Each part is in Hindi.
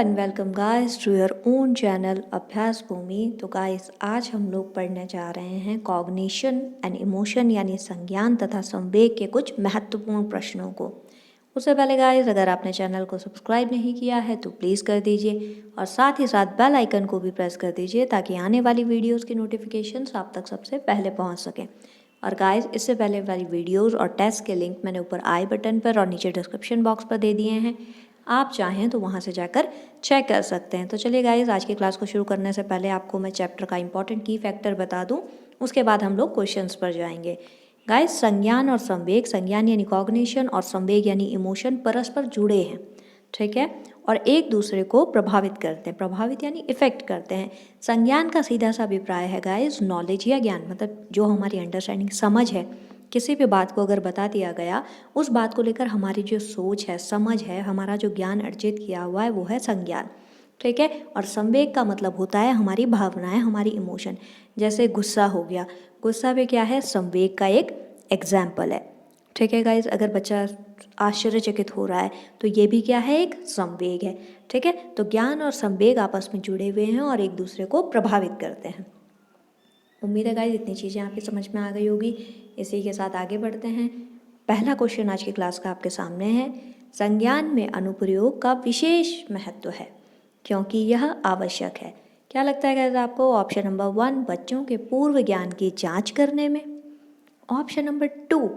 And welcome guys to your own channel Abhyas Bhoomi. तो गाइस आज हम लोग पढ़ने जा रहे हैं कॉग्निशन एंड इमोशन यानी संज्ञान तथा संवेग के कुछ महत्वपूर्ण प्रश्नों को। उससे पहले गाइस अगर आपने चैनल को सब्सक्राइब नहीं किया है तो प्लीज़ कर दीजिए और साथ ही साथ बेल आइकन को भी प्रेस कर दीजिए ताकि आने वाली वीडियोज़ की नोटिफिकेशंस आप तक सबसे पहले पहुँच सकें। और गाइस इससे पहले वाली वीडियोज़ और टेस्ट के लिंक मैंने ऊपर आई बटन पर और नीचे डिस्क्रिप्शन बॉक्स पर दे दिए हैं, आप चाहें तो वहाँ से जाकर चेक कर सकते हैं। तो चलिए गाइस आज की क्लास को शुरू करने से पहले आपको मैं चैप्टर का इंपॉर्टेंट की फैक्टर बता दूं, उसके बाद हम लोग क्वेश्चंस पर जाएंगे। गाइस संज्ञान और संवेग, संज्ञान यानी कॉग्निशन और संवेग यानी इमोशन परस्पर जुड़े हैं, ठीक है, और एक दूसरे को प्रभावित करते हैं। प्रभावित यानी इफेक्ट करते हैं। संज्ञान का सीधा सा अभिप्राय है गाइस नॉलेज या ज्ञान, मतलब जो हमारी अंडरस्टैंडिंग समझ है, किसी भी बात को अगर बता दिया गया उस बात को लेकर हमारी जो सोच है, समझ है, हमारा जो ज्ञान अर्जित किया हुआ है वो है संज्ञान, ठीक है। और संवेग का मतलब होता है हमारी भावनाएं, हमारी इमोशन। जैसे गुस्सा हो गया, गुस्सा भी क्या है, संवेग का एक एग्जाम्पल है, ठीक है गाइज। अगर बच्चा आश्चर्यचकित हो रहा है तो ये भी क्या है, एक संवेग है, ठीक है। तो ज्ञान और संवेग आपस में जुड़े हुए हैं और एक दूसरे को प्रभावित करते हैं। उम्मीद है गाइस इतनी चीज़ें आपकी समझ में आ गई होगी। इसी के साथ आगे बढ़ते हैं। पहला क्वेश्चन आज की क्लास का आपके सामने है, संज्ञान में अनुप्रयोग का विशेष महत्व है क्योंकि यह आवश्यक है। क्या लगता है गाइस आपको? ऑप्शन नंबर 1 बच्चों के पूर्व ज्ञान की जांच करने में, ऑप्शन नंबर 2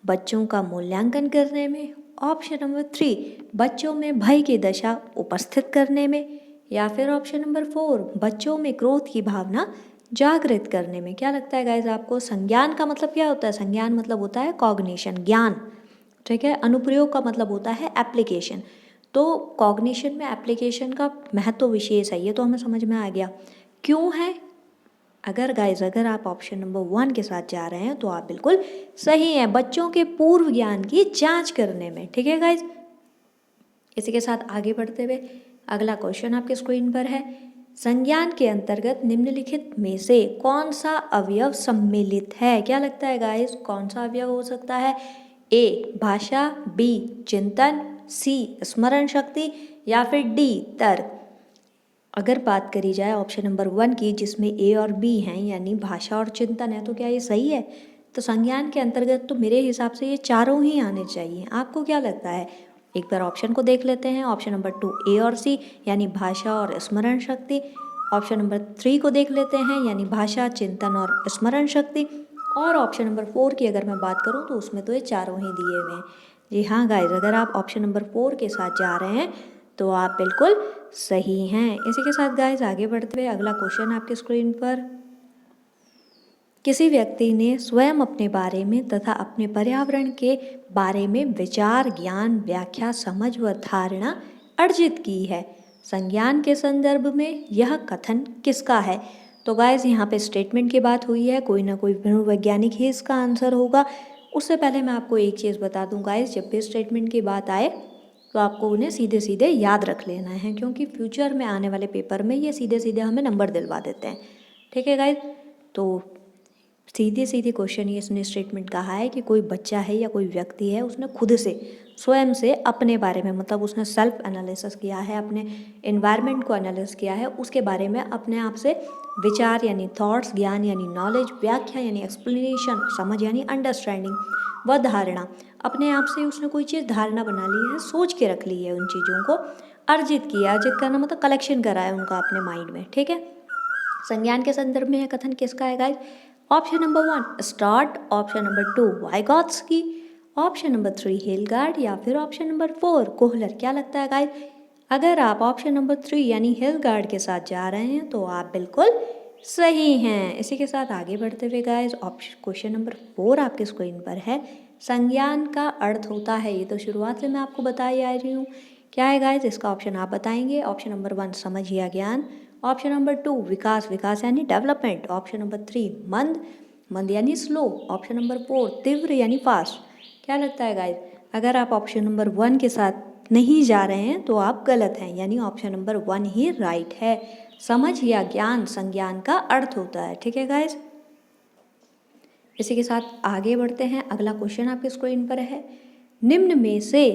बच्चों का मूल्यांकन करने में, ऑप्शन नंबर 3 बच्चों में भय की दशा उपस्थित करने में, या फिर ऑप्शन नंबर 4 बच्चों में क्रोध की भावना जागृत करने में। क्या लगता है गाइज आपको? संज्ञान का मतलब क्या होता है? संज्ञान मतलब होता है कॉग्निशन, ज्ञान, ठीक है। अनुप्रयोग का मतलब होता है एप्लीकेशन। तो कॉग्निशन में एप्लीकेशन का महत्व विशेष है, ये तो हमें समझ में आ गया। क्यों है? अगर आप ऑप्शन नंबर 1 के साथ जा रहे हैं तो आप बिल्कुल सही हैं, बच्चों के पूर्व ज्ञान की जांच करने में, ठीक है गाइज। इसी के साथ आगे बढ़ते हुए अगला क्वेश्चन आपके स्क्रीन पर है, संज्ञान के अंतर्गत निम्नलिखित में से कौन सा अवयव सम्मिलित है? क्या लगता है गाइस कौन सा अवयव हो सकता है? ए भाषा, बी चिंतन, सी स्मरण शक्ति, या फिर डी तर्क। अगर बात करी जाए ऑप्शन नंबर 1 की जिसमें ए और बी हैं यानी भाषा और चिंतन है, तो क्या ये सही है? तो संज्ञान के अंतर्गत तो मेरे हिसाब से ये चारों ही आने चाहिए। आपको क्या लगता है? एक बार ऑप्शन को देख लेते हैं। ऑप्शन नंबर 2 ए और सी यानी भाषा और स्मरण शक्ति, ऑप्शन नंबर 3 को देख लेते हैं यानी भाषा, चिंतन और स्मरण शक्ति, और ऑप्शन नंबर 4 की अगर मैं बात करूं तो उसमें तो ये चारों ही दिए हुए हैं। जी हाँ गाइज, अगर आप ऑप्शन नंबर 4 के साथ जा रहे हैं तो आप बिल्कुल सही हैं। इसी के साथ गाइज आगे बढ़ते हुए अगला क्वेश्चन आपके स्क्रीन पर, किसी व्यक्ति ने स्वयं अपने बारे में तथा अपने पर्यावरण के बारे में विचार, ज्ञान, व्याख्या, समझ व धारणा अर्जित की है। संज्ञान के संदर्भ में यह कथन किसका है? तो गाइज यहाँ पे स्टेटमेंट की बात हुई है, कोई ना कोई मनोवैज्ञानिक ही इसका आंसर होगा। उससे पहले मैं आपको एक चीज़ बता दूँ गाइज, जब भी स्टेटमेंट की बात आए तो आपको उन्हें सीधे सीधे याद रख लेना है, क्योंकि फ्यूचर में आने वाले पेपर में ये सीधे सीधे हमें नंबर दिलवा देते हैं, ठीक है गाइज। तो सीधे सीधे क्वेश्चन ये इसने स्टेटमेंट कहा है कि कोई बच्चा है या कोई व्यक्ति है, उसने खुद से स्वयं से अपने बारे में, मतलब उसने सेल्फ एनालिसिस किया है, अपने एनवायरनमेंट को एनालिसिस किया है, उसके बारे में अपने आप से विचार यानी थॉट्स, ज्ञान यानी नॉलेज, व्याख्या यानी एक्सप्लेनेशन, समझ यानी अंडरस्टैंडिंग व धारणा, अपने आप से उसने कोई चीज़ धारणा बना ली है, सोच के रख ली है, उन चीज़ों को अर्जित किया। अर्जित करना मतलब कलेक्शन करा है उनका अपने माइंड में, ठीक है। संज्ञान के संदर्भ में यह कथन किसका है गाइस? ऑप्शन नंबर 1 स्टार्ट, option number 2 Vygotsky, option number 3 Hilgard, या फिर ऑप्शन नंबर 4 कोहलर। क्या लगता है गाइस? अगर आप ऑप्शन नंबर 3 यानी हिलगार्ड के साथ जा रहे हैं तो आप बिल्कुल सही हैं। इसी के साथ आगे बढ़ते हुए गाइस ऑप्शन क्वेश्चन नंबर 4 आपके स्क्रीन पर है, संज्ञान का अर्थ होता है, ये तो शुरुआत से मैं आपको बताई आ रही हूँ। क्या है गाइस इसका ऑप्शन आप बताएंगे? ऑप्शन नंबर 1 समझ या ज्ञान, ऑप्शन नंबर 2 विकास, विकास यानी डेवलपमेंट, ऑप्शन नंबर 3 मंद, मंद यानी स्लो, ऑप्शन नंबर 4 तीव्र यानी फास्ट। क्या लगता है गाइस? अगर आप ऑप्शन नंबर 1 के साथ नहीं जा रहे हैं तो आप गलत हैं, यानी ऑप्शन नंबर 1 ही राइट है। समझ या ज्ञान संज्ञान का अर्थ होता है, ठीक है गाइस। इसी के साथ आगे बढ़ते हैं। अगला क्वेश्चन आपके स्क्रीन पर है, निम्न में से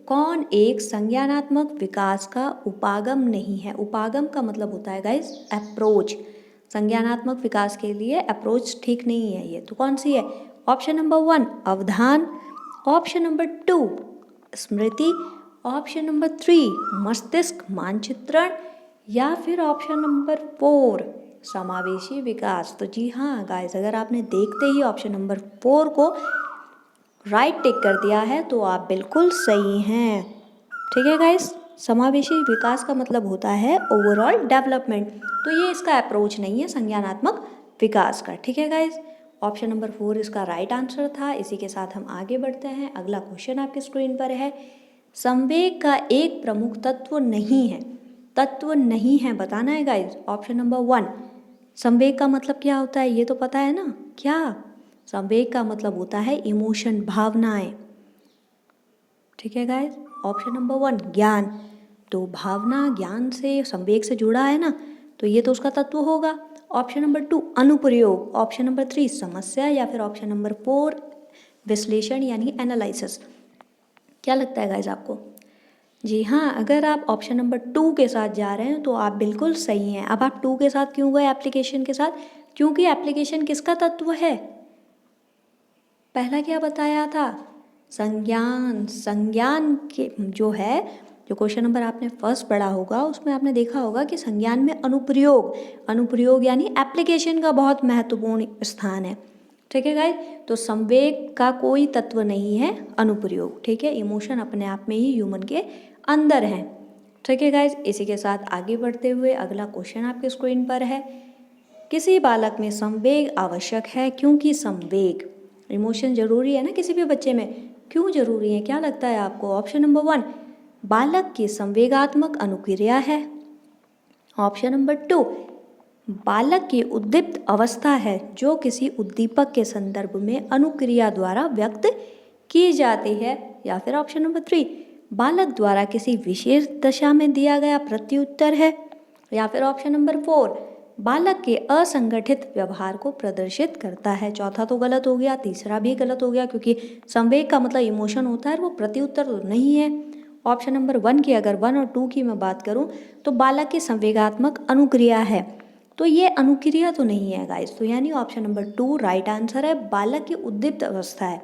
कौन एक संज्ञानात्मक विकास का उपागम नहीं है? उपागम का मतलब होता है गाइस अप्रोच। संज्ञानात्मक विकास के लिए अप्रोच ठीक नहीं है ये, तो कौन सी है? ऑप्शन नंबर 1 अवधान, ऑप्शन नंबर 2 स्मृति, ऑप्शन नंबर 3 मस्तिष्क मानचित्रण, या फिर ऑप्शन नंबर 4 समावेशी विकास। तो जी हाँ गाइस, अगर आपने देखते ही ऑप्शन नंबर 4 को राइट टिक कर दिया है तो आप बिल्कुल सही हैं। ठीक है गाइस, समावेशी विकास का मतलब होता है ओवरऑल डेवलपमेंट, तो ये इसका अप्रोच नहीं है संज्ञानात्मक विकास का। ठीक है गाइस, ऑप्शन नंबर 4 इसका राइट आंसर था। इसी के साथ हम आगे बढ़ते हैं। अगला क्वेश्चन आपके स्क्रीन पर है, संवेग का एक प्रमुख तत्व नहीं है। तत्व नहीं है बताना है गाइस। ऑप्शन नंबर 1, संवेग का मतलब क्या होता है ये तो पता है ना? क्या संवेग का मतलब होता है इमोशन, भावनाएं। ठीक है गाइस, ऑप्शन नंबर 1 ज्ञान, तो भावना ज्ञान से संवेग से जुड़ा है ना, तो ये तो उसका तत्व होगा। ऑप्शन नंबर 2 अनुप्रयोग, ऑप्शन नंबर 3 समस्या, या फिर ऑप्शन नंबर 4 विश्लेषण यानी एनालिसिस। क्या लगता है गाइस आपको? जी हाँ, अगर आप ऑप्शन नंबर 2 के साथ जा रहे हैं तो आप बिल्कुल सही हैं। अब आप 2 के साथ क्यों गए एप्लीकेशन के साथ? क्योंकि एप्लीकेशन किसका तत्व है? पहला क्या बताया था? संज्ञान। संज्ञान के जो है, जो क्वेश्चन नंबर आपने फर्स्ट पढ़ा होगा उसमें आपने देखा होगा कि संज्ञान में अनुप्रयोग, अनुप्रयोग यानी एप्लीकेशन का बहुत महत्वपूर्ण स्थान है। ठीक है गाइस, तो संवेग का कोई तत्व नहीं है अनुप्रयोग। ठीक है, इमोशन अपने आप में ही ह्यूमन के अंदर है। ठीक है गाइस, इसी के साथ आगे बढ़ते हुए अगला क्वेश्चन आपके स्क्रीन पर है, किसी बालक में संवेग आवश्यक है क्योंकि संवेग, इमोशन जरूरी है ना किसी भी बच्चे में, क्यों जरूरी है? क्या लगता है आपको? ऑप्शन नंबर 1 बालक की संवेगात्मक अनुक्रिया है, ऑप्शन नंबर 2 बालक की उद्दीप्त अवस्था है जो किसी उद्दीपक के संदर्भ में अनुक्रिया द्वारा व्यक्त की जाती है, या फिर ऑप्शन नंबर 3 बालक द्वारा किसी विशेष दशा में दिया गया प्रत्युत्तर है, या फिर ऑप्शन नंबर 4 बालक के असंगठित व्यवहार को प्रदर्शित करता है। चौथा तो गलत हो गया, तीसरा भी गलत हो गया, क्योंकि संवेग का मतलब इमोशन होता है, वो प्रत्युत्तर तो नहीं है। ऑप्शन नंबर 1 की अगर 1 और 2 की मैं बात करूं तो बालक की संवेगात्मक अनुक्रिया है, तो ये अनुक्रिया तो नहीं है गाइस, तो यानी ऑप्शन नंबर 2 राइट आंसर है। बालक की उद्दीप्त अवस्था है,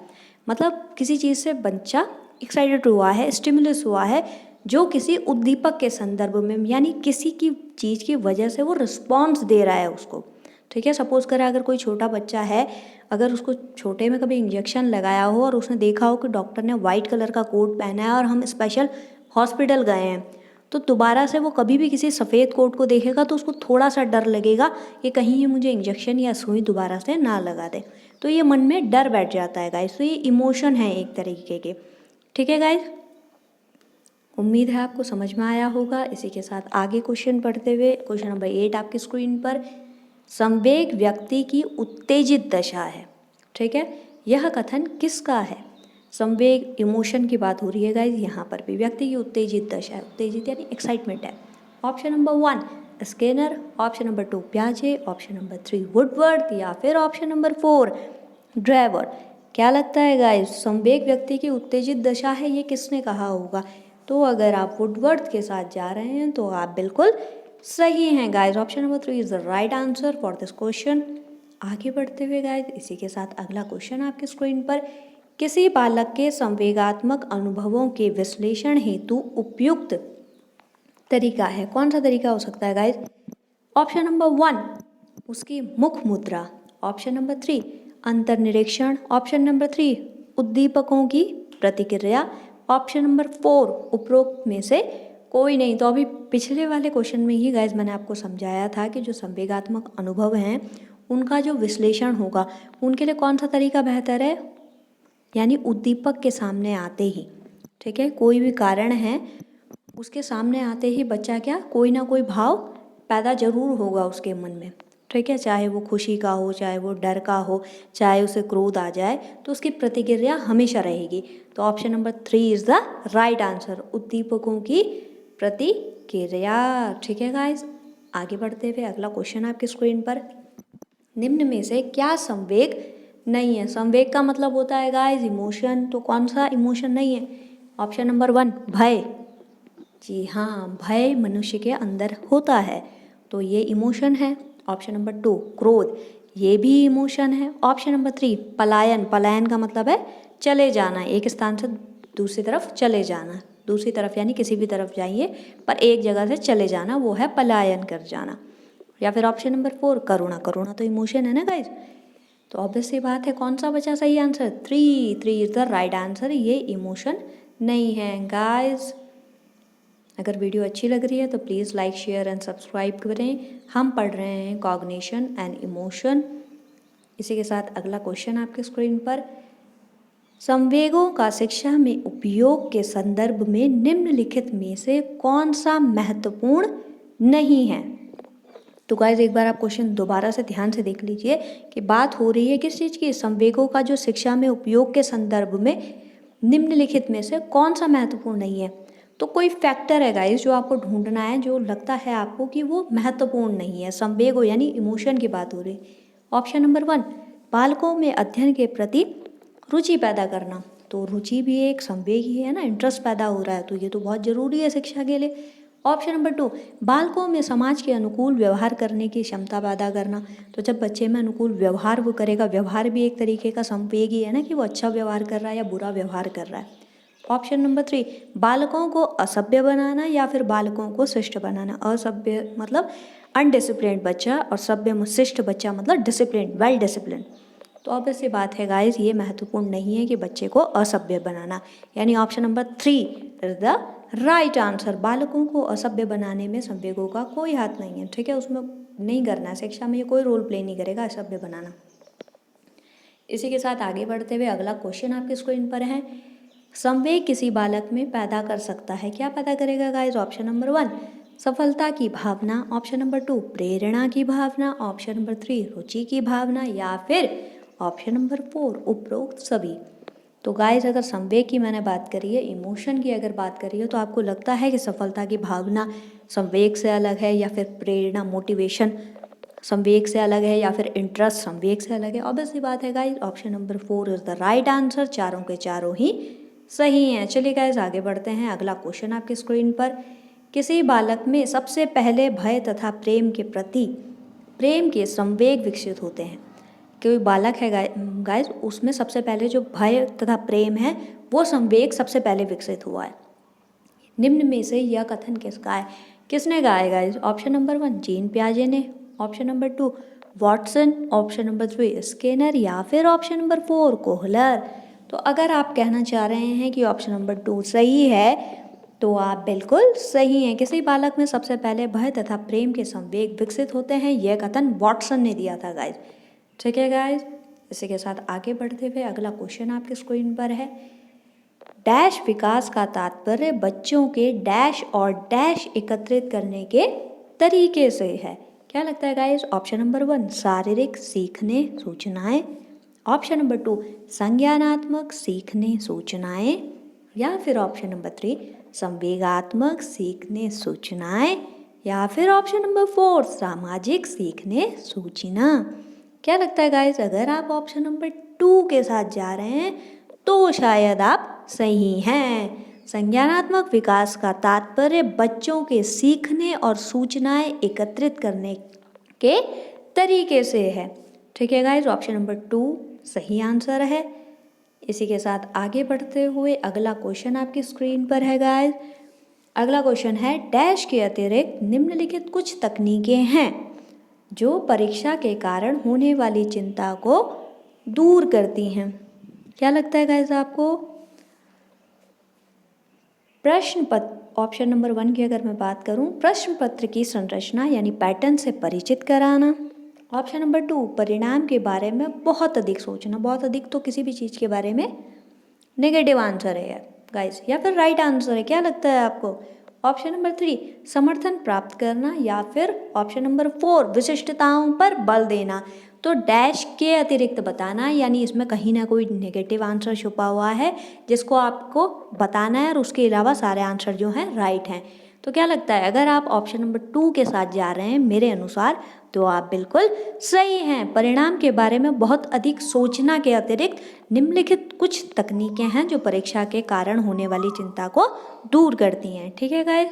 मतलब किसी चीज़ से बच्चा एक्साइटेड हुआ है, स्टिमुलस हुआ है, जो किसी उद्दीपक के संदर्भ में यानी किसी की चीज़ की वजह से वो रिस्पॉन्स दे रहा है उसको। ठीक है, सपोज करें अगर कोई छोटा बच्चा है, अगर उसको छोटे में कभी इंजेक्शन लगाया हो और उसने देखा हो कि डॉक्टर ने वाइट कलर का कोट पहना है और हम स्पेशल हॉस्पिटल गए हैं, तो दोबारा से वो कभी भी किसी सफ़ेद कोट को देखेगा तो उसको थोड़ा सा डर लगेगा कि कहीं ये मुझे इंजेक्शन या सुई दोबारा से ना लगा दे, तो ये मन में डर बैठ जाता है गाइस। तो ये इमोशन है एक तरीके के। ठीक है गाइस, उम्मीद है आपको समझ में आया होगा। इसी के साथ आगे क्वेश्चन पढ़ते हुए क्वेश्चन नंबर 8 आपकी स्क्रीन पर, संवेग व्यक्ति की उत्तेजित दशा है। ठीक है, यह कथन किसका है? संवेग इमोशन की बात हो रही है गाइस, यहाँ पर भी व्यक्ति की उत्तेजित दशा है, उत्तेजित यानी एक्साइटमेंट है। Option number 1 Skinner, option number 2 प्याजे, ऑप्शन नंबर 3 वुडवर्ड, या फिर ऑप्शन नंबर 4 ड्राइवर। क्या लगता है गाइस, संवेग व्यक्ति की उत्तेजित दशा है, ये किसने कहा होगा? तो अगर आप वुडवर्ड के साथ जा रहे हैं तो आप बिल्कुल सही हैं guys. Option number 3 is the right answer for this question. आगे बढ़ते हुए गाइस, इसी के साथ अगला क्वेश्चन आपके स्क्रीन पर, किसी बालक के संवेगात्मक अनुभवों के विश्लेषण हेतु उपयुक्त तरीका है, कौन सा तरीका हो सकता है गाइस? ऑप्शन नंबर 1 उसकी मुख मुद्रा, ऑप्शन नंबर 3 अंतर्निरीक्षण, ऑप्शन नंबर 3 उद्दीपकों की प्रतिक्रिया, ऑप्शन नंबर 4 उपरोक्त में से कोई नहीं। तो अभी पिछले वाले क्वेश्चन में ही गाइस मैंने आपको समझाया था कि जो संवेगात्मक अनुभव हैं उनका जो विश्लेषण होगा उनके लिए कौन सा तरीका बेहतर है, यानी उद्दीपक के सामने आते ही। ठीक है, कोई भी कारण है उसके सामने आते ही बच्चा क्या कोई ना कोई भाव पैदा जरूर होगा उसके मन में। ठीक है, चाहे वो खुशी का हो, चाहे वो डर का हो, चाहे उसे क्रोध आ जाए, तो उसकी प्रतिक्रिया हमेशा रहेगी। तो option number 3 is the right answer, उद्दीपकों की प्रतिक्रिया। ठीक है गाइस, आगे बढ़ते हुए अगला क्वेश्चन आपके स्क्रीन पर, निम्न में से क्या संवेग नहीं है? संवेग का मतलब होता है गाइस इमोशन, तो कौन सा इमोशन नहीं है? ऑप्शन नंबर 1 भय। जी हाँ, भय मनुष्य के अंदर होता है, तो ये इमोशन है। ऑप्शन नंबर 2 क्रोध, ये भी इमोशन है। ऑप्शन नंबर 3 पलायन, पलायन का मतलब है चले जाना, एक स्थान से दूसरी तरफ चले जाना, दूसरी तरफ यानी किसी भी तरफ जाइए पर एक जगह से चले जाना, वो है पलायन कर जाना। या फिर ऑप्शन नंबर 4 करुणा, करुणा तो इमोशन है ना गाइज। तो ऑब्वियस सी बात है, कौन सा बचा सही answer? 3 is the right answer, ये इमोशन नहीं है गाइज। अगर वीडियो अच्छी लग रही है तो please like share and subscribe करें। हम पढ़ रहे हैं कॉग्निशन एंड इमोशन। इसी के साथ अगला क्वेश्चन आपके स्क्रीन पर, संवेगों का शिक्षा में उपयोग के संदर्भ में निम्नलिखित में से कौन सा महत्वपूर्ण नहीं है? तो गाइज एक बार आप क्वेश्चन दोबारा से ध्यान से देख लीजिए कि बात हो रही है किस चीज़ की? संवेगों का जो शिक्षा में उपयोग के संदर्भ में निम्नलिखित में से कौन सा महत्वपूर्ण नहीं है। तो कोई फैक्टर है गाइज जो आपको ढूंढना है, जो लगता है आपको कि वो महत्वपूर्ण नहीं है। संवेग हो यानी इमोशन की बात हो रही। ऑप्शन नंबर 1 बालकों में अध्ययन के प्रति रुचि पैदा करना, तो रुचि भी एक संवेग ही है ना, इंटरेस्ट पैदा हो रहा है, तो ये तो बहुत ज़रूरी है शिक्षा के लिए। ऑप्शन नंबर 2 बालकों में समाज के अनुकूल व्यवहार करने की क्षमता पैदा करना, तो जब बच्चे में अनुकूल व्यवहार वो करेगा, व्यवहार भी एक तरीके का संवेग ही है ना कि वो अच्छा व्यवहार कर रहा है या बुरा व्यवहार कर रहा है। ऑप्शन नंबर 3 बालकों को असभ्य बनाना या फिर बालकों को शिष्ट बनाना। असभ्य मतलब अनडिसिप्लिन्ड बच्चा और सभ्य शिष्ट बच्चा मतलब डिसिप्लिन, वेल डिसिप्लिन। तो ऑब्वियस सी बात है गाइज, ये महत्वपूर्ण नहीं है कि बच्चे को असभ्य बनाना, यानी option number 3 is the right answer. बालकों को असभ्य बनाने में संवेगों का कोई हाथ नहीं है, ठीक है, उसमें नहीं करना है, शिक्षा में ये कोई रोल प्ले नहीं करेगा असभ्य बनाना। इसी के साथ आगे बढ़ते हुए अगला क्वेश्चन आपके स्क्रीन पर है, संवेग किसी बालक में पैदा कर सकता है, क्या पैदा करेगा गाइज? ऑप्शन नंबर 1 सफलता की भावना, ऑप्शन नंबर 2 प्रेरणा की भावना, ऑप्शन नंबर 3 रुचि की भावना, या फिर ऑप्शन नंबर 4 उपरोक्त सभी। तो गाइज अगर संवेग की मैंने बात करी है, इमोशन की अगर बात करी है, तो आपको लगता है कि सफलता की भावना संवेग से अलग है, या फिर प्रेरणा मोटिवेशन संवेग से अलग है, या फिर इंटरेस्ट संवेग से अलग है? ऑब्वियसली बात है guys, option number 4 is the right answer. चारों के चारों ही सही हैं। चलिए गाइज आगे बढ़ते हैं। अगला क्वेश्चन आपके स्क्रीन पर, किसी बालक में सबसे पहले भय तथा प्रेम के प्रति प्रेम के संवेग विकसित होते हैं। कोई बालक है गाइज, उसमें सबसे पहले जो भय तथा प्रेम है वो संवेग सबसे पहले विकसित हुआ है। निम्न में से यह कथन किसका है? किसने कहा है गाइज? ऑप्शन नंबर 1 जीन पियाजे ने, option number 2 Watson, option number 3 Skinner, या फिर ऑप्शन नंबर 4 कोहलर। तो अगर आप कहना चाह रहे हैं कि ऑप्शन नंबर 2 सही है तो आप बिल्कुल सही हैं। किसी बालक में सबसे पहले भय तथा प्रेम के संवेग विकसित होते हैं, यह कथन वॉटसन ने दिया था गाइज, ठीक है गाइज। इसी के साथ आगे बढ़ते हुए अगला क्वेश्चन आपके स्क्रीन पर है, डैश विकास का तात्पर्य बच्चों के डैश और डैश एकत्रित करने के तरीके से है, क्या लगता है गाइज? ऑप्शन नंबर 1 शारीरिक सीखने सूचनाएं, ऑप्शन नंबर 2 संज्ञानात्मक सीखने सूचनाएं, या फिर ऑप्शन नंबर 3 संवेगात्मक सीखने सूचनाएं, या फिर ऑप्शन नंबर 4 सामाजिक सीखने सूचना। क्या लगता है गाइज? अगर आप ऑप्शन नंबर 2 के साथ जा रहे हैं तो शायद आप सही हैं। संज्ञानात्मक विकास का तात्पर्य बच्चों के सीखने और सूचनाएं एकत्रित करने के तरीके से है, ठीक है गाइज, ऑप्शन नंबर 2 सही आंसर है। इसी के साथ आगे बढ़ते हुए अगला क्वेश्चन आपकी स्क्रीन पर है गाइज। अगला क्वेश्चन है, डैश के अतिरिक्त निम्नलिखित कुछ तकनीकें हैं जो परीक्षा के कारण होने वाली चिंता को दूर करती हैं। क्या लगता है गाइज आपको? प्रश्न पत्र, ऑप्शन नंबर 1 की अगर मैं बात करूं, प्रश्न पत्र की संरचना यानी पैटर्न से परिचित कराना, ऑप्शन नंबर 2 परिणाम के बारे में बहुत अधिक सोचना, बहुत अधिक तो किसी भी चीज़ के बारे में नेगेटिव आंसर है यार गाइज, या फिर राइट आंसर है, क्या लगता है आपको? ऑप्शन नंबर 3 समर्थन प्राप्त करना, या फिर ऑप्शन नंबर 4 विशिष्टताओं पर बल देना। तो डैश के अतिरिक्त बताना, यानी इसमें कहीं ना कोई नेगेटिव आंसर छुपा हुआ है जिसको आपको बताना है, और उसके अलावा सारे आंसर जो हैं राइट हैं। तो क्या लगता है, अगर आप ऑप्शन नंबर 2 के साथ जा रहे हैं मेरे अनुसार, तो आप बिल्कुल सही हैं। परिणाम के बारे में बहुत अधिक सोचना के अतिरिक्त निम्नलिखित कुछ तकनीकें हैं जो परीक्षा के कारण होने वाली चिंता को दूर करती हैं। ठीक है गाइस,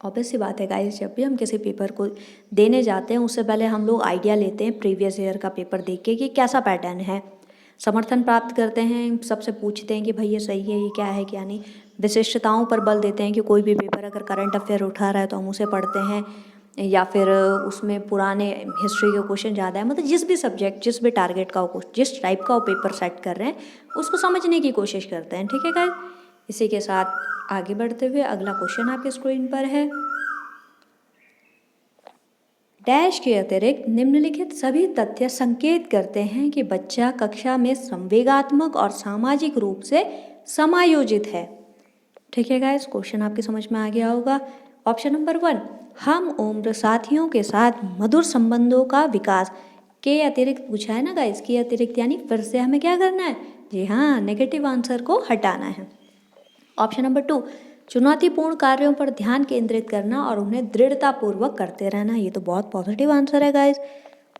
ऑब्वियस सी बात है गाइस, जब भी हम किसी पेपर को देने जाते हैं उससे पहले हम लोग आइडिया लेते हैं प्रीवियस ईयर का पेपर देख के कि कैसा पैटर्न है, समर्थन प्राप्त करते हैं, सबसे पूछते हैं कि भाई ये सही है, ये क्या है क्या नहीं, विशिष्टताओं पर बल देते हैं कि कोई भी पेपर अगर करंट अफेयर उठा रहा है तो हम उसे पढ़ते हैं, या फिर उसमें पुराने हिस्ट्री के क्वेश्चन ज़्यादा है, मतलब जिस भी सब्जेक्ट, जिस भी टारगेट का वो, जिस टाइप का वो पेपर सेट कर रहे हैं उसको समझने की कोशिश करते हैं। ठीक है गाइस, इसी के साथ आगे बढ़ते हुए अगला क्वेश्चन आपके स्क्रीन पर है, डैश के अतिरिक्त निम्नलिखित सभी तथ्य संकेत करते हैं कि बच्चा कक्षा में संवेगात्मक और सामाजिक रूप से समायोजित है। ठीक है गाइस, क्वेश्चन आपके समझ में आ गया होगा। ऑप्शन नंबर 1, हम उम्र साथियों के साथ मधुर संबंधों का विकास, के अतिरिक्त पूछा है ना गाइस, के अतिरिक्त यानी फिर से हमें क्या करना है, जी हाँ, नेगेटिव आंसर को हटाना है। ऑप्शन नंबर 2, चुनौतीपूर्ण कार्यों पर ध्यान केंद्रित करना और उन्हें दृढ़तापूर्वक करते रहना, ये तो बहुत पॉजिटिव आंसर है गाइस।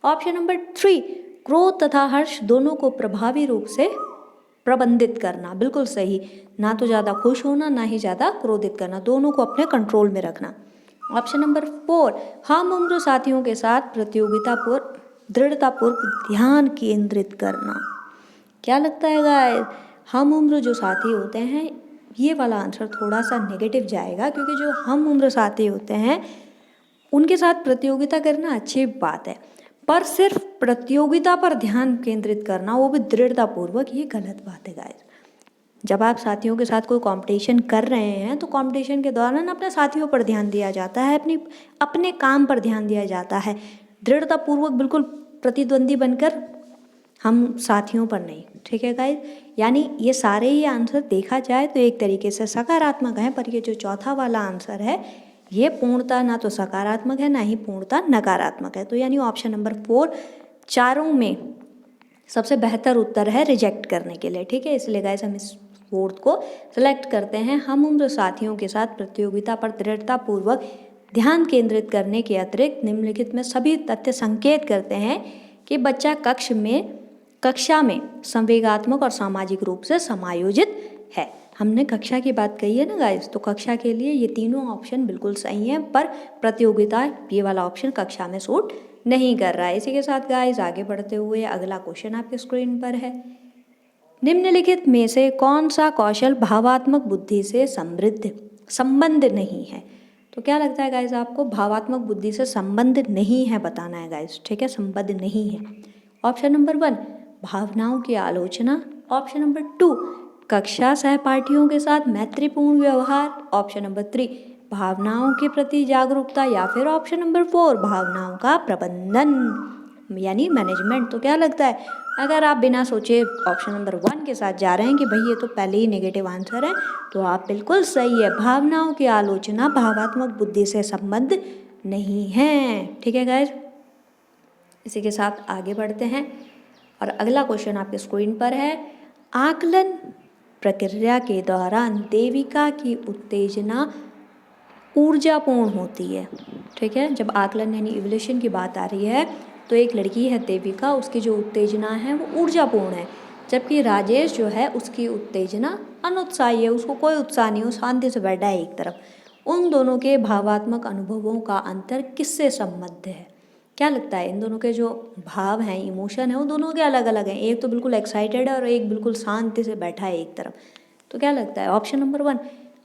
ऑप्शन नंबर 3, क्रोध तथा हर्ष दोनों को प्रभावी रूप से प्रबंधित करना, बिल्कुल सही, ना तो ज़्यादा खुश होना ना ही ज़्यादा क्रोधित करना, दोनों को अपने कंट्रोल में रखना। ऑप्शन नंबर 4, हम उम्र साथियों के साथ प्रतियोगितापूर्व दृढ़तापूर्वक ध्यान केंद्रित करना। क्या लगता है गाइस, हम उम्र जो साथी होते हैं, ये वाला आंसर थोड़ा सा नेगेटिव जाएगा, क्योंकि जो हम उम्र साथी होते हैं उनके साथ प्रतियोगिता करना अच्छी बात है, पर सिर्फ प्रतियोगिता पर ध्यान केंद्रित करना, वो भी दृढ़तापूर्वक, ये गलत बात है गाइस। जब आप साथियों के साथ कोई कंपटीशन कर रहे हैं तो कंपटीशन के दौरान अपने साथियों पर ध्यान दिया जाता है, अपने काम पर ध्यान दिया जाता है, दृढ़तापूर्वक बिल्कुल प्रतिद्वंदी बनकर, हम साथियों पर नहीं। ठीक है गाइस, यानी ये सारे ही आंसर देखा जाए तो एक तरीके से सकारात्मक हैं, पर ये जो चौथा वाला आंसर है ये पूर्णतः ना तो सकारात्मक है ना ही पूर्णतः नकारात्मक है। तो यानी ऑप्शन नंबर 4 चारों में सबसे बेहतर उत्तर है रिजेक्ट करने के लिए। ठीक है, इसलिए गाइस हम इस 4th को सिलेक्ट करते हैं। हम उम्र साथियों के साथ प्रतियोगिता पर दृढ़तापूर्वक ध्यान केंद्रित करने के अतिरिक्त निम्नलिखित में सभी तथ्य संकेत करते हैं कि बच्चा कक्षा में संवेगात्मक और सामाजिक रूप से समायोजित है। हमने कक्षा की बात कही है ना गाइस, तो कक्षा के लिए ये तीनों ऑप्शन बिल्कुल सही हैं, पर प्रतियोगिता ये वाला ऑप्शन कक्षा में सूट नहीं कर रहा है। इसी के साथ गाइस आगे बढ़ते हुए अगला क्वेश्चन आपके स्क्रीन पर है, निम्नलिखित में से कौन सा कौशल भावात्मक बुद्धि से संबंध नहीं है। तो क्या लगता है गाइस आपको, भावात्मक बुद्धि से संबंध नहीं है बताना है गाइस। ठीक है, संबंध नहीं है। ऑप्शन नंबर 1, भावनाओं की आलोचना। ऑप्शन नंबर 2, कक्षा सहपाठियों के साथ मैत्रीपूर्ण व्यवहार। ऑप्शन नंबर 3, भावनाओं के प्रति जागरूकता, या फिर ऑप्शन नंबर 4, भावनाओं का प्रबंधन यानी मैनेजमेंट। तो क्या लगता है, अगर आप बिना सोचे ऑप्शन नंबर 1 के साथ जा रहे हैं कि भाई ये तो पहले ही नेगेटिव आंसर है, तो आप बिल्कुल सही है, भावनाओं की आलोचना भावात्मक बुद्धि से संबंध नहीं है। ठीक है गाइस, इसी के साथ आगे बढ़ते हैं और अगला क्वेश्चन आपके स्क्रीन पर है, आकलन प्रक्रिया के दौरान देविका की उत्तेजना ऊर्जापूर्ण होती है। ठीक है, जब आकलन यानी इवोल्यूशन की बात आ रही है तो एक लड़की है देविका, उसकी जो उत्तेजना है वो ऊर्जापूर्ण है, जबकि राजेश जो है उसकी उत्तेजना अनुत्साही है, उसको कोई उत्साह नहीं, वो शांति से बैठा है एक तरफ। उन दोनों के भावात्मक अनुभवों का अंतर किससे संबद्ध है। क्या लगता है, इन दोनों के जो भाव हैं, इमोशन है, वो दोनों के अलग अलग हैं, एक तो बिल्कुल एक्साइटेड है और एक बिल्कुल शांति से बैठा है एक तरफ। तो क्या लगता है, ऑप्शन नंबर 1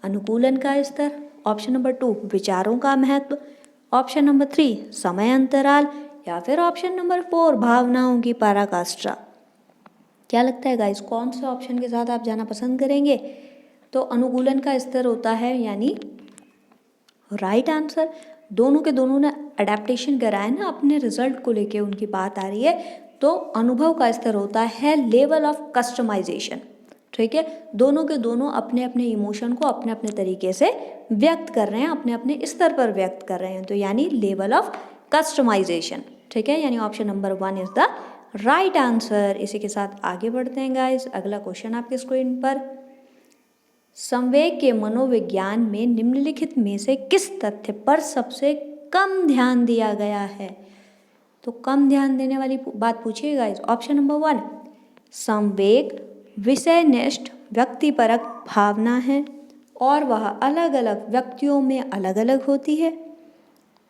अनुकूलन का स्तर, ऑप्शन नंबर 2 विचारों का महत्व, ऑप्शन नंबर 3 समय अंतराल, या फिर ऑप्शन नंबर 4 भावनाओं की पराकाष्ठा। क्या लगता है गाइस, कौन से ऑप्शन के साथ आप जाना पसंद करेंगे। तो अनुकूलन का स्तर होता है यानी राइट आंसर। दोनों के दोनों ने अडेप्टेशन करा है ना अपने रिजल्ट को लेके, उनकी बात आ रही है। तो अनुभव का स्तर होता है लेवल ऑफ कस्टमाइजेशन। ठीक है, दोनों के दोनों अपने अपने इमोशन को अपने अपने तरीके से व्यक्त कर रहे हैं, अपने अपने स्तर पर व्यक्त कर रहे हैं, तो यानी लेवल ऑफ कस्टमाइजेशन। ठीक है, यानी option number 1 is the right answer. इसी के साथ आगे बढ़ते हैं गाइस, अगला क्वेश्चन आपके स्क्रीन पर, संवेग के मनोविज्ञान में निम्नलिखित में से किस तथ्य पर सबसे कम ध्यान दिया गया है? तो कम ध्यान देने वाली बात पूछिएगा इस ऑप्शन नंबर 1, संवेग विषयनिष्ठ व्यक्तिपरक भावना है और वह अलग अलग व्यक्तियों में अलग अलग होती है।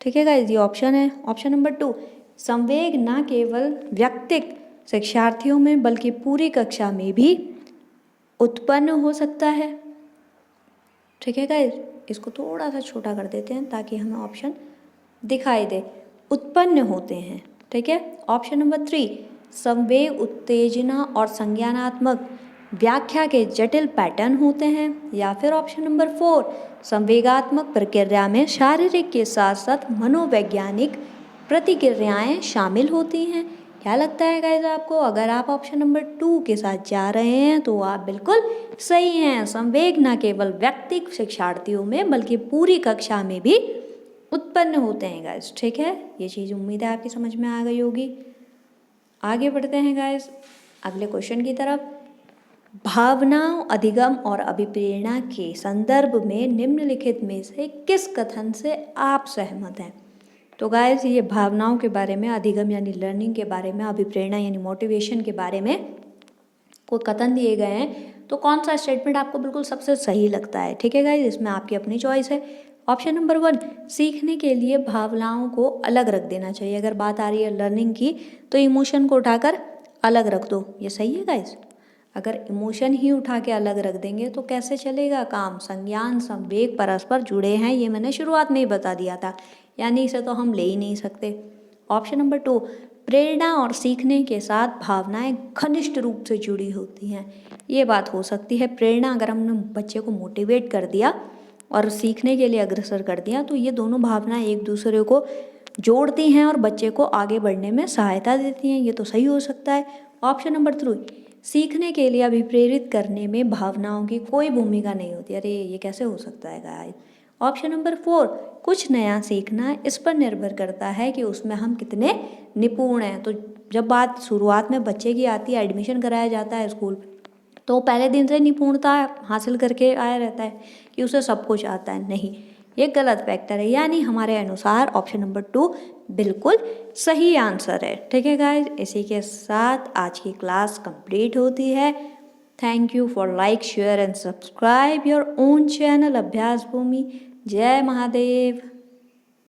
ठीक है गाइस, ये ऑप्शन है। ऑप्शन नंबर 2, संवेग न केवल व्यक्तिक शिक्षार्थियों में बल्कि पूरी कक्षा में भी उत्पन्न हो सकता है। ठीक है गाइस, इसको थोड़ा सा छोटा कर देते हैं ताकि हमें ऑप्शन दिखाई दे। उत्पन्न होते हैं। ठीक है। ऑप्शन नंबर 3, संवेग उत्तेजना और संज्ञानात्मक व्याख्या के जटिल पैटर्न होते हैं। या फिर ऑप्शन नंबर 4, संवेगात्मक प्रक्रिया में शारीरिक के साथ साथ मनोवैज्ञानिक प्रतिक्रियाएं शामिल होती हैं। क्या लगता है गाइस आपको? अगर आप ऑप्शन नंबर 2 के साथ जा रहे हैं तो आप बिल्कुल सही हैं। संवेग न केवल व्यक्तिगत शिक्षार्थियों में बल्कि पूरी कक्षा में भी उत्पन्न होते हैं गाइस। ठीक है, ये चीज़ उम्मीद है आपकी समझ में आ गई होगी। आगे बढ़ते हैं गाइस अगले क्वेश्चन की तरफ। भावनाओं, अधिगम और अभिप्रेरणा के संदर्भ में निम्नलिखित में से किस कथन से आप सहमत हैं? तो गाइस ये भावनाओं के बारे में, अधिगम यानी लर्निंग के बारे में, अभिप्रेरणा यानी मोटिवेशन के बारे में कोई कथन दिए गए हैं, तो कौन सा स्टेटमेंट आपको बिल्कुल सबसे सही लगता है? ठीक है गाइस, इसमें आपकी अपनी चॉइस है। ऑप्शन नंबर 1, सीखने के लिए भावनाओं को अलग रख देना चाहिए। अगर बात आ रही है लर्निंग की तो इमोशन को उठाकर अलग रख दो, ये सही है गाइस। अगर इमोशन ही उठा के अलग रख देंगे तो कैसे चलेगा काम? संज्ञान संवेग परस्पर जुड़े हैं, ये मैंने शुरुआत में ही बता दिया था, यानी इसे तो हम ले ही नहीं सकते। ऑप्शन नंबर 2, प्रेरणा और सीखने के साथ भावनाएं घनिष्ठ रूप से जुड़ी होती हैं। ये बात हो सकती है। प्रेरणा, अगर हमने बच्चे को मोटिवेट कर दिया और सीखने के लिए अग्रसर कर दिया तो ये दोनों भावनाएं एक दूसरे को जोड़ती हैं और बच्चे को आगे बढ़ने में सहायता देती हैं, ये तो सही हो सकता है। ऑप्शन नंबर 3, सीखने के लिए अभिप्रेरित करने में भावनाओं की कोई भूमिका नहीं होती। अरे ये कैसे हो सकता है गाइस? ऑप्शन नंबर 4, कुछ नया सीखना इस पर निर्भर करता है कि उसमें हम कितने निपुण हैं। तो जब बात शुरुआत में बच्चे की आती है, एडमिशन कराया जाता है स्कूल, तो पहले दिन से निपुणता हासिल करके आया रहता है कि उसे सब कुछ आता है। नहीं, ये गलत फैक्टर है, यानी हमारे अनुसार ऑप्शन नंबर 2 बिल्कुल सही आंसर है। ठीक है गाइस, इसी के साथ आज की क्लास कंप्लीट होती है। Thank you for like, share and subscribe your own channel Abhyas भूमि। जय महादेव।